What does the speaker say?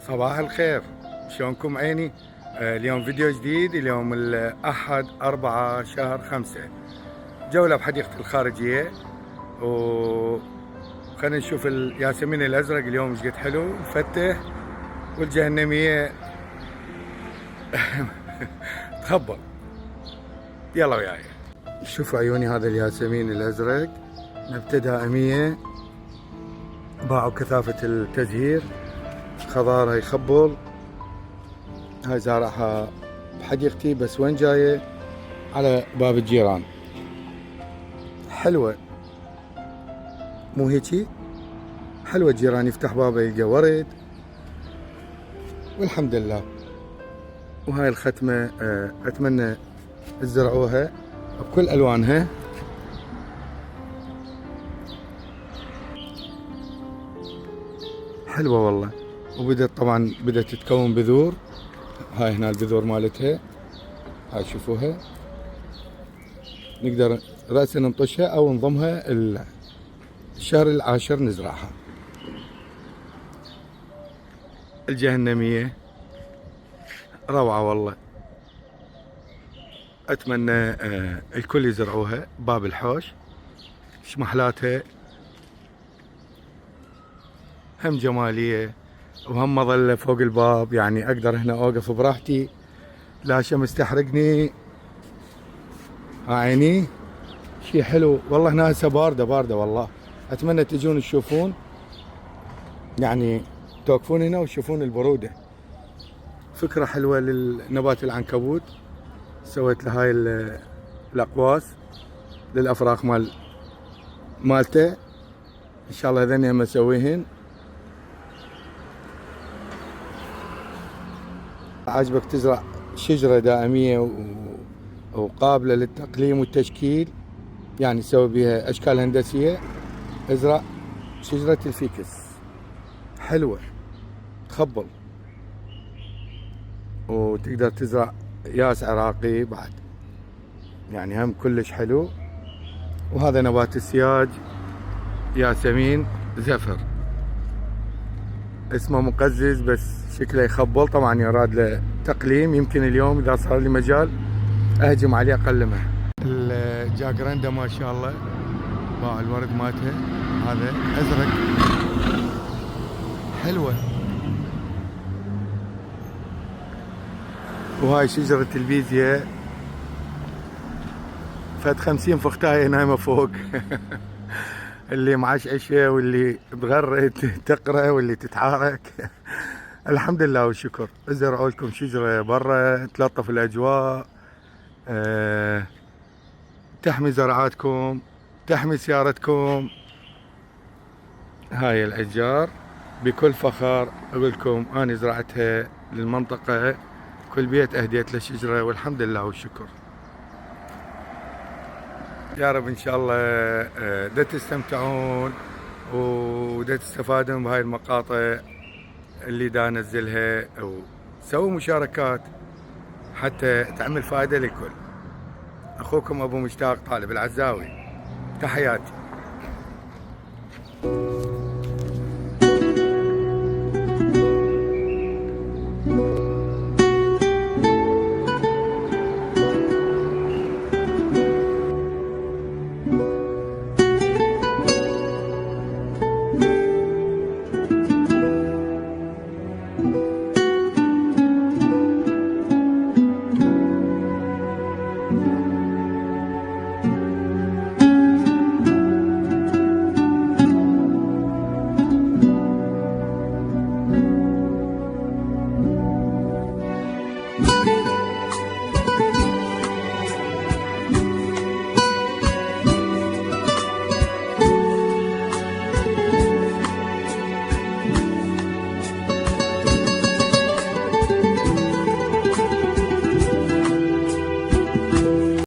صباح الخير، شلونكم عيني؟ اليوم فيديو جديد. اليوم الأحد 4 شهر 5، جولة بحديقة الخارجية. وخلينا نشوف الياسمين الأزرق اليوم ايش قد حلو مفتح، والجهنمية تخبل. يلا وياي شوفوا عيوني، هذا الياسمين الأزرق نبتة دائمية، باعوا كثافة التزهير، خضارها يخبل. هاي زارعها بحديقتي، بس وين جاية؟ على باب الجيران. حلوة مو هيجي؟ حلوة، الجيران يفتح بابه يلقى ورد، والحمد لله. وهاي الختمة أتمنى تزرعوها بكل ألوانها. حلوة والله. طبعا بدأت تتكون بذور. هاي هنا البذور مالتها، هاي شوفوها. نقدر رأسا ننطشها أو نضمها الشهر العاشر نزرعها. الجهنمية روعة والله، أتمنى الكل يزرعوها. باب الحوش شمحلاتها هم جمالية وهم مظلة فوق الباب، يعني أقدر هنا أوقف براحتي، لا شمس تحرقني. عيني شي حلو والله. هنا هسه باردة والله. أتمنى تجون تشوفون، يعني توقفون هنا وتشوفون البرودة. فكرة حلوة للنبات العنكبوت. سويت له هاي الأقواس للأفراخ مالته. إن شاء الله هذني هم أسويهن. عجبك تزرع شجرة دائمية وقابلة للتقليم والتشكيل، يعني تسوي بها أشكال هندسية، ازرع شجرة الفيكس. حلوة تخبل. وتقدر تزرع ياس عراقي بعد، يعني هم كلش حلو. وهذا نبات السياج، ياسمين زفر، اسمه مقزز بس شكله يخبل. طبعا يراد له تقليم، يمكن اليوم اذا صار لي مجال اهجم عليه اقلمه. الجاكرندا ما شاء الله، باع الورد مالته هذا ازرق، حلوه. وهاي شجرة البيزيا، فد 50 فختاية نايمة فوق. اللي معشعشة واللي تغرد تقرأ واللي تتحرك. الحمد لله والشكر. ازرعوا لكم شجرة برا تلطف الأجواء، تحمي زرعاتكم، تحمي سيارتكم. هاي الأشجار بكل فخر أقول لكم أنا زرعتها للمنطقة، كل بيت أهديت له شجرة، والحمد لله والشكر. يا رب إن شاء الله دا تستمتعون ودا تستفادون بهاي المقاطع اللي دا أنزلها، وسووا مشاركات حتى تعمل فائدة للكل. أخوكم أبو مشتاق طالب العزاوي، تحياتي.